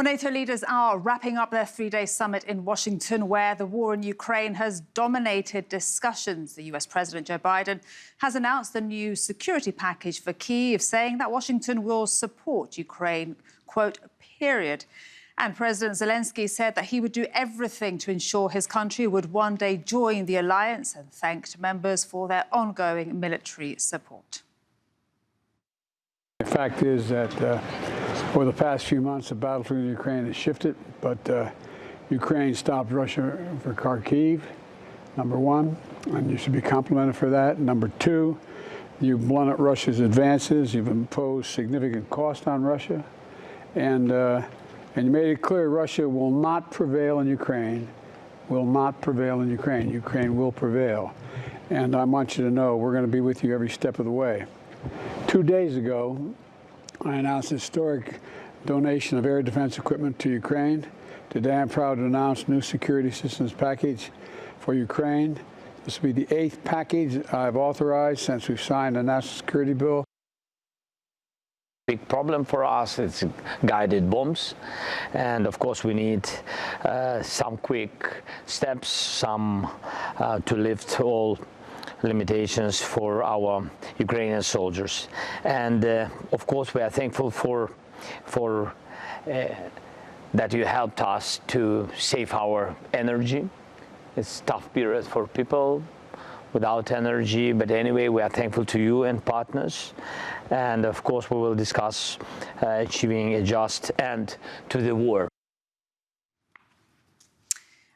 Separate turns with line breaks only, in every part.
Well, NATO leaders are wrapping up their three-day summit in Washington, where the war in Ukraine has dominated discussions. The US President Joe Biden has announced a new security package for Kyiv, saying that Washington will support Ukraine, quote, period. And President Zelensky said that he would do everything to ensure his country would one day join the alliance, and thanked members for their ongoing military support.
The fact is that over the past few months, the battlefield in Ukraine has shifted, but Ukraine stopped Russia for Kharkiv, number one, and you should be complimented for that. Number two, you've blunted Russia's advances. You've imposed significant cost on Russia, and you made it clear Russia will not prevail in Ukraine, will not prevail in Ukraine. Ukraine will prevail. And I want you to know we're going to be with you every step of the way. 2 days ago, I announced a historic donation of air defense equipment to Ukraine. Today, I'm proud to announce new security systems package for Ukraine. This will be the 8th package I've authorized since we've signed the national security bill.
Big problem for us is guided bombs, and of course we need some quick steps, to lift all limitations for our Ukrainian soldiers. And of course we are thankful for that you helped us to save our energy. It's a tough period for people without energy, but anyway, we are thankful to you and partners. And of course we will discuss achieving a just end to the war.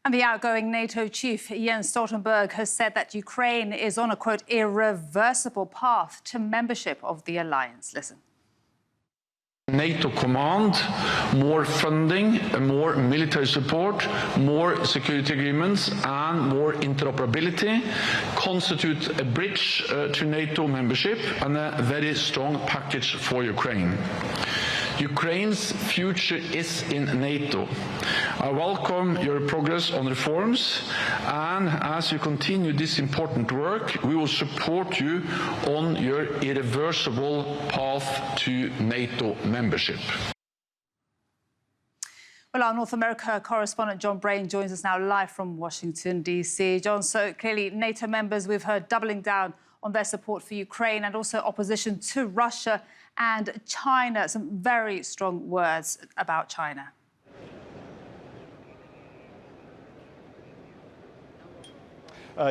And the outgoing NATO chief, Jens Stoltenberg, has said that Ukraine is on a, quote, irreversible path to membership of the alliance. Listen.
NATO command, more funding, more military support, more security agreements and more interoperability constitute a bridge to NATO membership and a very strong package for Ukraine. Ukraine's future is in NATO. I welcome your progress on reforms, and as you continue this important work, we will support you on your irreversible path to NATO membership.
Well, our North America correspondent John Brain joins us now live from Washington, D.C. John, so clearly NATO members, we've heard, doubling down on their support for Ukraine and also opposition to Russia and China. Some very strong words about China.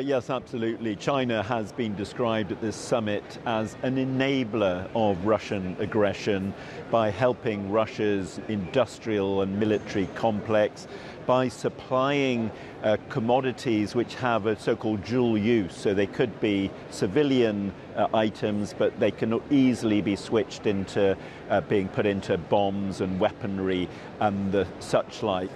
Yes, absolutely. China has been described at this summit as an enabler of Russian aggression by helping Russia's industrial and military complex, by supplying commodities which have a so-called dual use. So they could be civilian items, but they can easily be switched into being put into bombs and weaponry and the such like.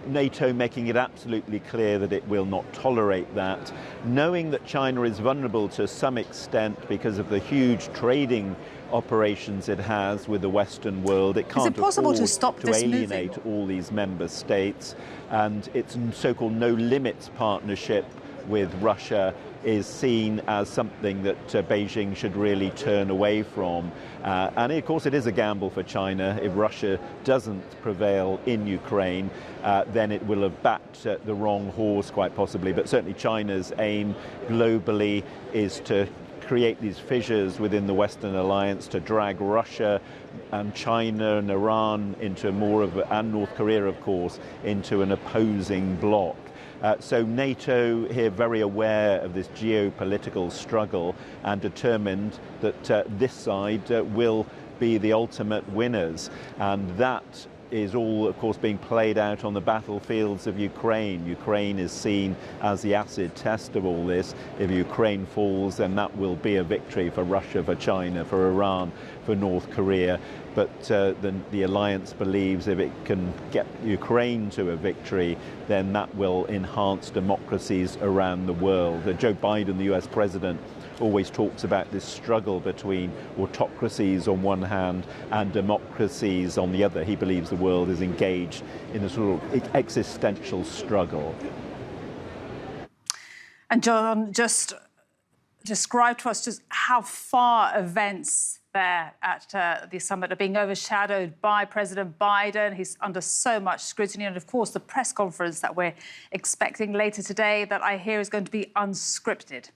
NATO making it absolutely clear that it will not tolerate that, knowing that China is vulnerable to some extent because of the huge trading operations it has with the Western world. It can't afford to alienate all these member states, and its so-called no-limits partnership with Russia is seen as something that Beijing should really turn away from. And of course it is a gamble for China. If Russia doesn't prevail in Ukraine, then it will have backed the wrong horse quite possibly. But certainly China's aim globally is to create these fissures within the Western alliance, to drag Russia and China and Iran into more of, and North Korea of course, into an opposing bloc. So NATO here very aware of this geopolitical struggle and determined that this side will be the ultimate winners, and that is all, of course, being played out on the battlefields of Ukraine. Ukraine is seen as the acid test of all this. If Ukraine falls, then that will be a victory for Russia, for China, for Iran, for North Korea. But the alliance believes if it can get Ukraine to a victory, then that will enhance democracies around the world. Joe Biden, the US president, always talks about this struggle between autocracies on one hand and democracies on the other. He believes the world is engaged in a sort of existential struggle.
And John, just describe to us just how far events there at the summit are being overshadowed by President Biden. He's under so much scrutiny. And, of course, the press conference that we're expecting later today that I hear is going to be unscripted.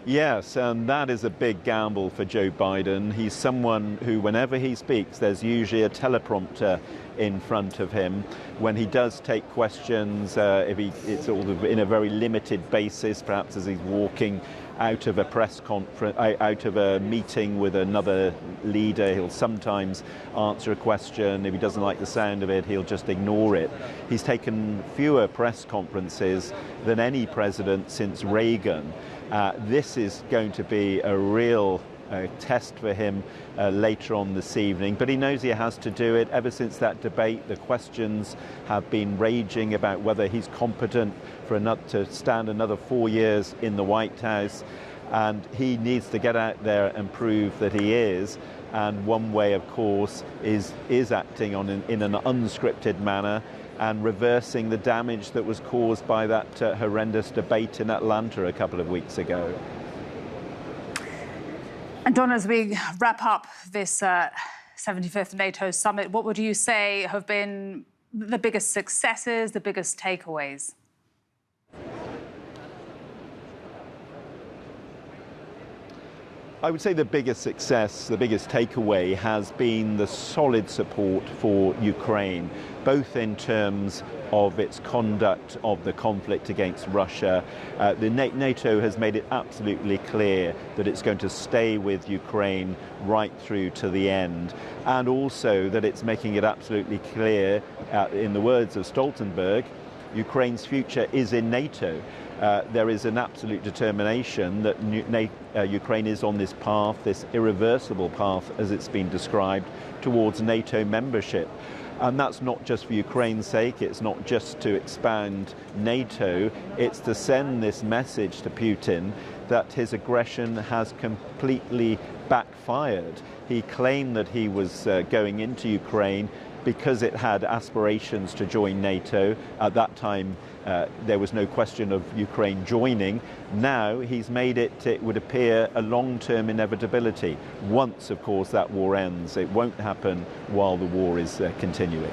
Yes, and that is a big gamble for Joe Biden. He's someone who, whenever he speaks, there's usually a teleprompter in front of him. When he does take questions, it's sort of in a very limited basis, perhaps as he's walking out of a press conference, out of a meeting with another leader, he'll sometimes answer a question. If he doesn't like the sound of it, he'll just ignore it. He's taken fewer press conferences than any president since Reagan. This is going to be a real test for him later on this evening, but he knows he has to do it. Ever since that debate, the questions have been raging about whether he's competent to stand another 4 years in the White House, and he needs to get out there and prove that he is. And one way, of course, is acting in an unscripted manner and reversing the damage that was caused by that horrendous debate in Atlanta a couple of weeks ago.
And Don, as we wrap up this 75th NATO summit, what would you say have been the biggest successes, the biggest takeaways?
I would say the biggest success, the biggest takeaway has been the solid support for Ukraine, both in terms of its conduct of the conflict against Russia. NATO has made it absolutely clear that it's going to stay with Ukraine right through to the end, and also that it's making it absolutely clear, in the words of Stoltenberg, Ukraine's future is in NATO. There is an absolute determination that Ukraine is on this path, this irreversible path, as it's been described, towards NATO membership. And that's not just for Ukraine's sake, it's not just to expand NATO, it's to send this message to Putin that his aggression has completely backfired. He claimed that he was going into Ukraine because it had aspirations to join NATO. At that time, there was no question of Ukraine joining. Now he's made it would appear, a long-term inevitability. Once, of course, that war ends. It won't happen while the war is continuing.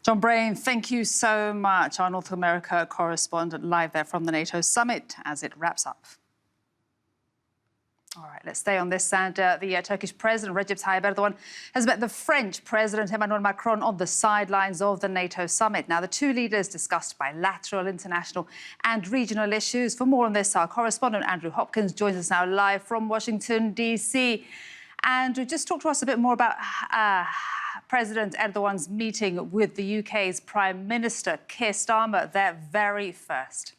John Brain, thank you so much. Our North America correspondent live there from the NATO summit as it wraps up. All right, let's stay on this. And the Turkish President Recep Tayyip Erdogan has met the French President Emmanuel Macron on the sidelines of the NATO summit. Now, the two leaders discussed bilateral, international and regional issues. For more on this, our correspondent Andrew Hopkins joins us now live from Washington, D.C. Andrew, just talk to us a bit more about President Erdogan's meeting with the UK's Prime Minister, Keir Starmer, their very first.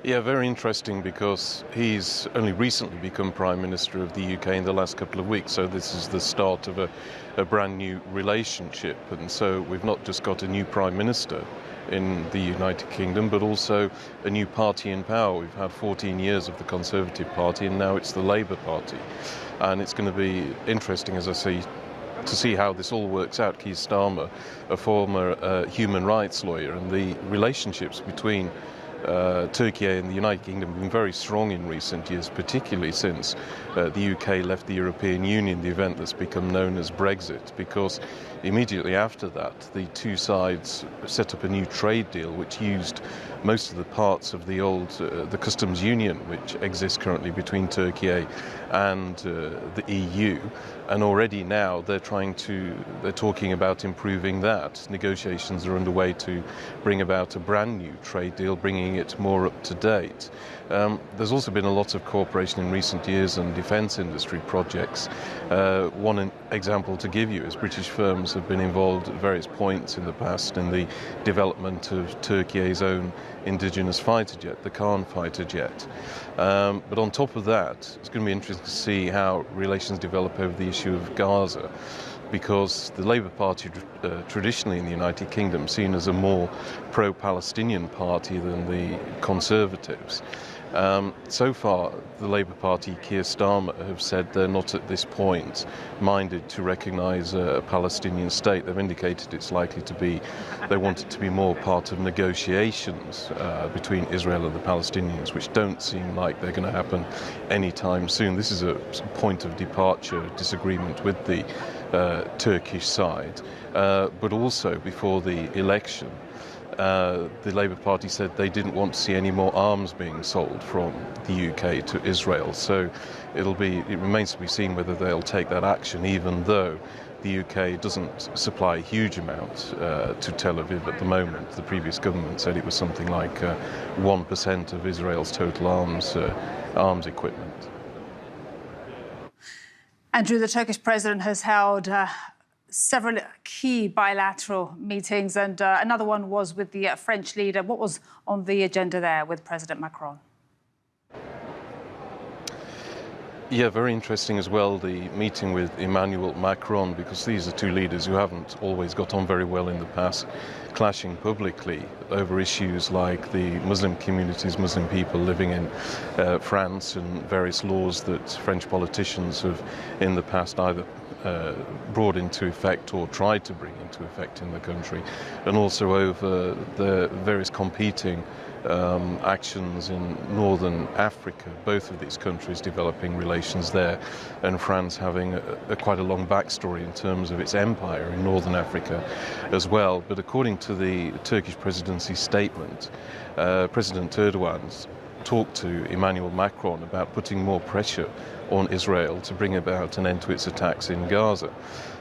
Yeah, very interesting, because he's only recently become Prime Minister of the UK in the last couple of weeks, so this is the start of a brand new relationship. And so we've not just got a new Prime Minister in the United Kingdom, but also a new party in power. We've had 14 years of the Conservative Party, and now it's the Labour Party. And it's going to be interesting, as I say, to see how this all works out. Keir Starmer, a former human rights lawyer, and the relationships between Turkey and the United Kingdom have been very strong in recent years, particularly since the UK left the European Union, the event that's become known as Brexit, because immediately after that the two sides set up a new trade deal which used most of the parts of the old the customs union which exists currently between Turkey and the EU, and already now they're talking about improving that. Negotiations are underway to bring about a brand new trade deal, bringing it more up to date. There's also been a lot of cooperation in recent years on defence industry projects. One example to give you is British firms have been involved at various points in the past in the development of Turkey's own indigenous fighter jet, the Khan fighter jet. But on top of that, it's going to be interesting to see how relations develop over the issue of Gaza, because the Labour Party traditionally in the United Kingdom seen as a more pro-Palestinian party than the Conservatives. So far, the Labour Party, Keir Starmer, have said they're not at this point minded to recognise a Palestinian state. They've indicated it's likely to be, they want it to be more part of negotiations between Israel and the Palestinians, which don't seem like they're going to happen anytime soon. This is a point of departure, disagreement with the Turkish side, but also before the election. The Labour Party said they didn't want to see any more arms being sold from the UK to Israel. So it remains to be seen whether they'll take that action, even though the UK doesn't supply a huge amount to Tel Aviv at the moment. The previous government said it was something like 1% of Israel's total arms equipment.
Andrew, the Turkish president has held several key bilateral meetings, and another one was with the French leader. What was on the agenda there with President Macron?
Yeah, very interesting as well, the meeting with Emmanuel Macron, because these are two leaders who haven't always got on very well in the past, clashing publicly over issues like the Muslim communities, Muslim people living in France, and various laws that French politicians have in the past either brought into effect or tried to bring into effect in the country, and also over the various competing actions in northern Africa, both of these countries developing relations there, and France having quite a long backstory in terms of its empire in northern Africa as well. But according to the Turkish presidency statement, President Erdogan talked to Emmanuel Macron about putting more pressure on Israel to bring about an end to its attacks in Gaza.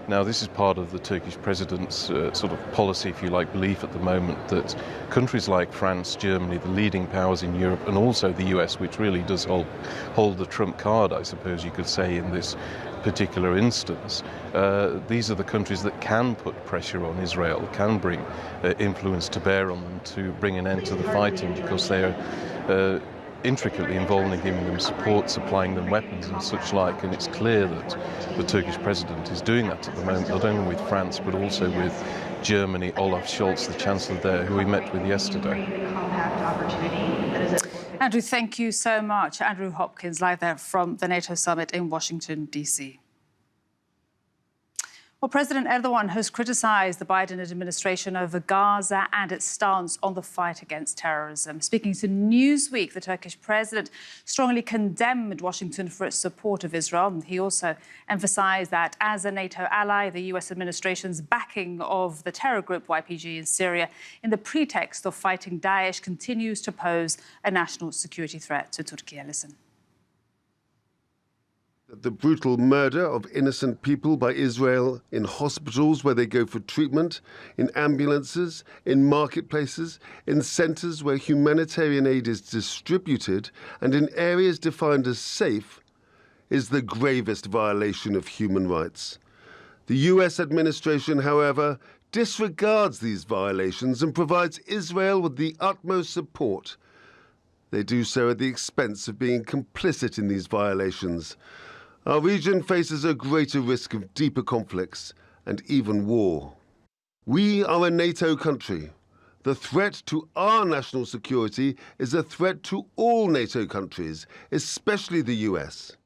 Now, this is part of the Turkish president's sort of policy, if you like, belief at the moment that countries like France, Germany, the leading powers in Europe, and also the US, which really does hold the trump card, I suppose you could say, in this particular instance, these are the countries that can put pressure on Israel, can bring influence to bear on them to bring an end to the fighting, because they are intricately involved in giving them support, supplying them weapons and such like, and it's clear that the Turkish president is doing that at the moment, not only with France but also with Germany, Olaf Scholz, the chancellor there, who we met with yesterday.
Andrew, thank you so much. Andrew Hopkins, live there from the NATO summit in Washington, D.C. Well, President Erdogan has criticised the Biden administration over Gaza and its stance on the fight against terrorism. Speaking to Newsweek, the Turkish president strongly condemned Washington for its support of Israel. He also emphasised that as a NATO ally, the US administration's backing of the terror group YPG in Syria in the pretext of fighting Daesh continues to pose a national security threat to Turkey. Listen.
The brutal murder of innocent people by Israel in hospitals where they go for treatment, in ambulances, in marketplaces, in centres where humanitarian aid is distributed, and in areas defined as safe, is the gravest violation of human rights. The US administration, however, disregards these violations and provides Israel with the utmost support. They do so at the expense of being complicit in these violations. Our region faces a greater risk of deeper conflicts and even war. We are a NATO country. The threat to our national security is a threat to all NATO countries, especially the US.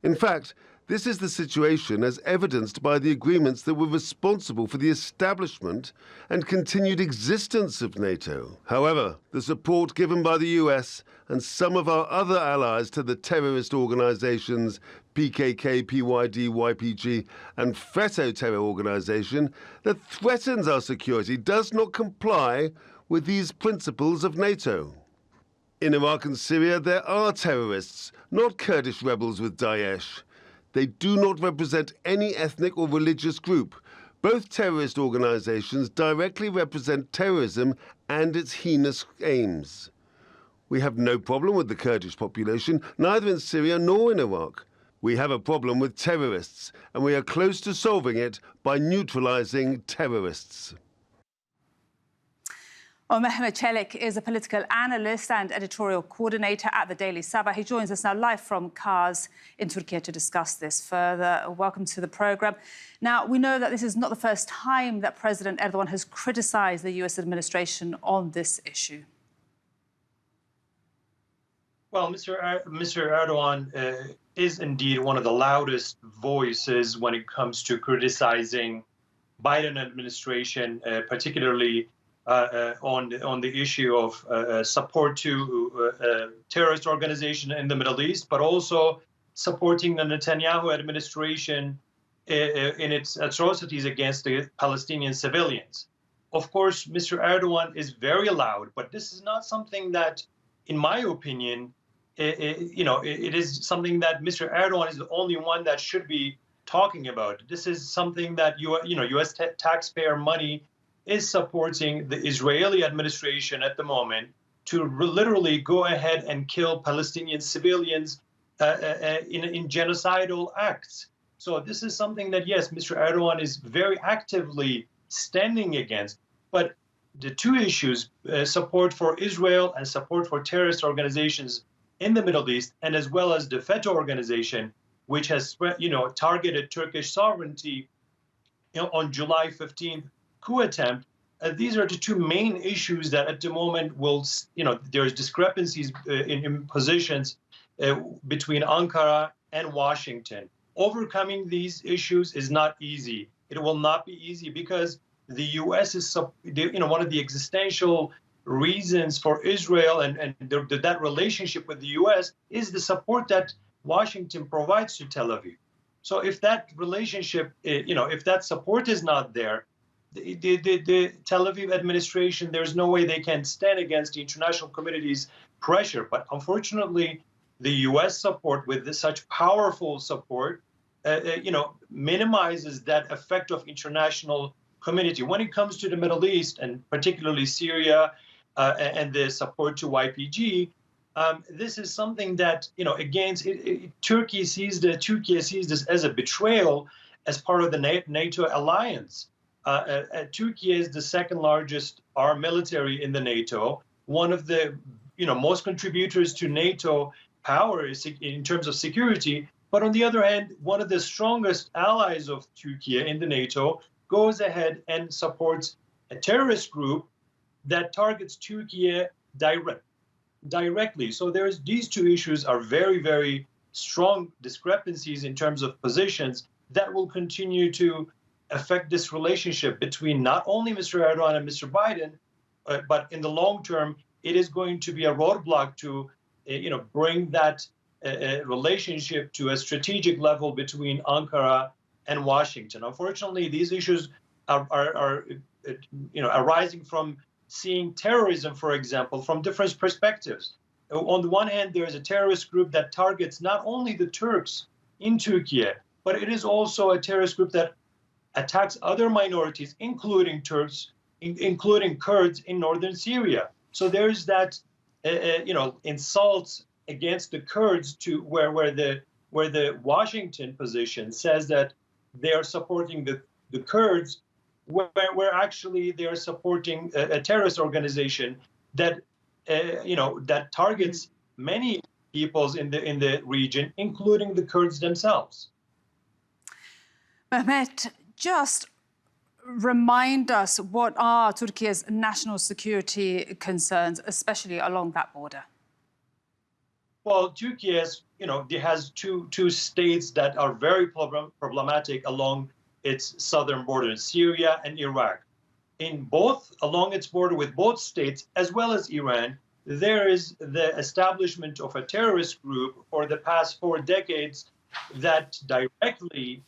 In fact, this is the situation as evidenced by the agreements that were responsible for the establishment and continued existence of NATO. However, the support given by the US and some of our other allies to the terrorist organizations PKK, PYD, YPG, and FETÖ terror organization that threatens our security does not comply with these principles of NATO. In Iraq and Syria, there are terrorists, not Kurdish rebels with Daesh. They do not represent any ethnic or religious group. Both terrorist organizations directly represent terrorism and its heinous aims. We have no problem with the Kurdish population, neither in Syria nor in Iraq. We have a problem with terrorists, and we are close to solving it by neutralizing terrorists.
Well, Mehmet Çelik is a political analyst and editorial coordinator at the Daily Sabah. He joins us now live from Kars in Turkey to discuss this further. Welcome to the programme. Now, we know that this is not the first time that President Erdogan has criticised the US administration on this issue.
Well, Mr. Erdogan is indeed one of the loudest voices when it comes to criticizing Biden administration, particularly on the issue of support to terrorist organization in the Middle East, but also supporting the Netanyahu administration in its atrocities against the Palestinian civilians. Of course, Mr. Erdogan is very loud, but this is not something that, in my opinion, it is something that Mr. Erdogan is the only one that should be talking about. This is something that U.S. taxpayer money is supporting the Israeli administration at the moment to literally go ahead and kill Palestinian civilians in genocidal acts. So this is something that, yes, Mr. Erdogan is very actively standing against. But the two issues, support for Israel and support for terrorist organizations in the Middle East, and as well as the FETÖ organization, which has targeted Turkish sovereignty on July 15th coup attempt. These are the two main issues that at the moment there's discrepancies in positions between Ankara and Washington. Overcoming these issues is not easy. It will not be easy because the U.S. is, one of the existential reasons for Israel and that relationship with the U.S. is the support that Washington provides to Tel Aviv. So if that relationship, if that support is not there, the Tel Aviv administration, there's no way they can stand against the international community's pressure. But unfortunately, the U.S. support with such powerful support, minimizes that effect of international community. When it comes to the Middle East and particularly Syria and the support to YPG, this is something that, Turkey sees this as a betrayal as part of the NATO alliance. Turkey is the second largest armed military in the NATO, one of the most contributors to NATO power in terms of security. But on the other hand, one of the strongest allies of Turkey in the NATO goes ahead and supports a terrorist group that targets Turkey directly. So these two issues are very, very strong discrepancies in terms of positions that will continue to affect this relationship between not only Mr. Erdogan and Mr. Biden, but in the long term, it is going to be a roadblock to, bring that relationship to a strategic level between Ankara and Washington. Unfortunately, these issues are arising from seeing terrorism, for example, from different perspectives. On the one hand, there is a terrorist group that targets not only the Turks in Turkey, but it is also a terrorist group that attacks other minorities, including Turks, including Kurds in northern Syria. So there's that, insults against the Kurds to where the Washington position says that they are supporting the Kurds, where actually they are supporting a terrorist organization that that targets many peoples in the region, including the Kurds themselves.
Mehmet, just remind us what are Turkey's national security concerns, especially along that border.
Well, Turkey has two states that are very problematic along its southern border, Syria and Iraq. Along its border with both states, as well as Iran, there is the establishment of a terrorist group for the past 4 decades that directly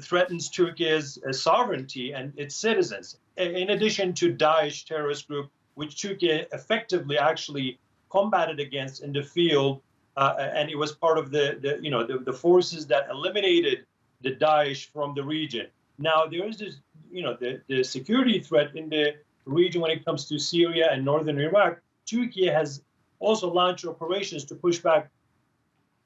threatens Turkey's sovereignty and its citizens. In addition to Daesh terrorist group, which Turkey effectively actually combated against in the field, and it was part of the forces that eliminated the Daesh from the region. Now there is this, the security threat in the region when it comes to Syria and northern Iraq. Turkey has also launched operations to push back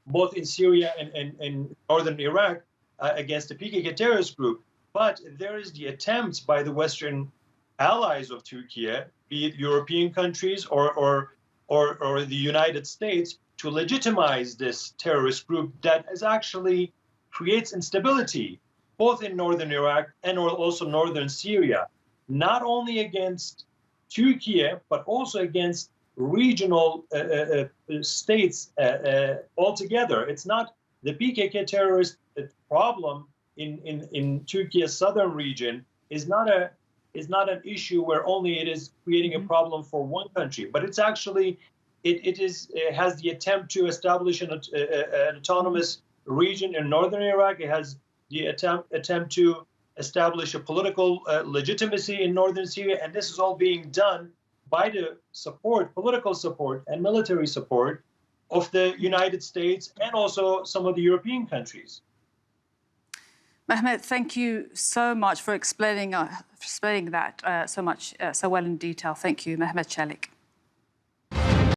both in Syria and northern Iraq against the PKK terrorist group. But there is the attempts by the Western allies of Turkey, be it European countries or the United States, to legitimize this terrorist group that actually creates instability, both in northern Iraq and also northern Syria, not only against Turkey, but also against regional states altogether. It's not the PKK terrorist problem in Turkey's southern region is not an issue where only it is creating a problem for one country, but it's actually it has the attempt to establish an autonomous region in northern Iraq. It has the attempt to establish a political legitimacy in northern Syria, and this is all being done by the support, political support and military support of the United States and also some of the European countries.
Mehmet, thank you so much for explaining that so well in detail. Thank you, Mehmet Çelik.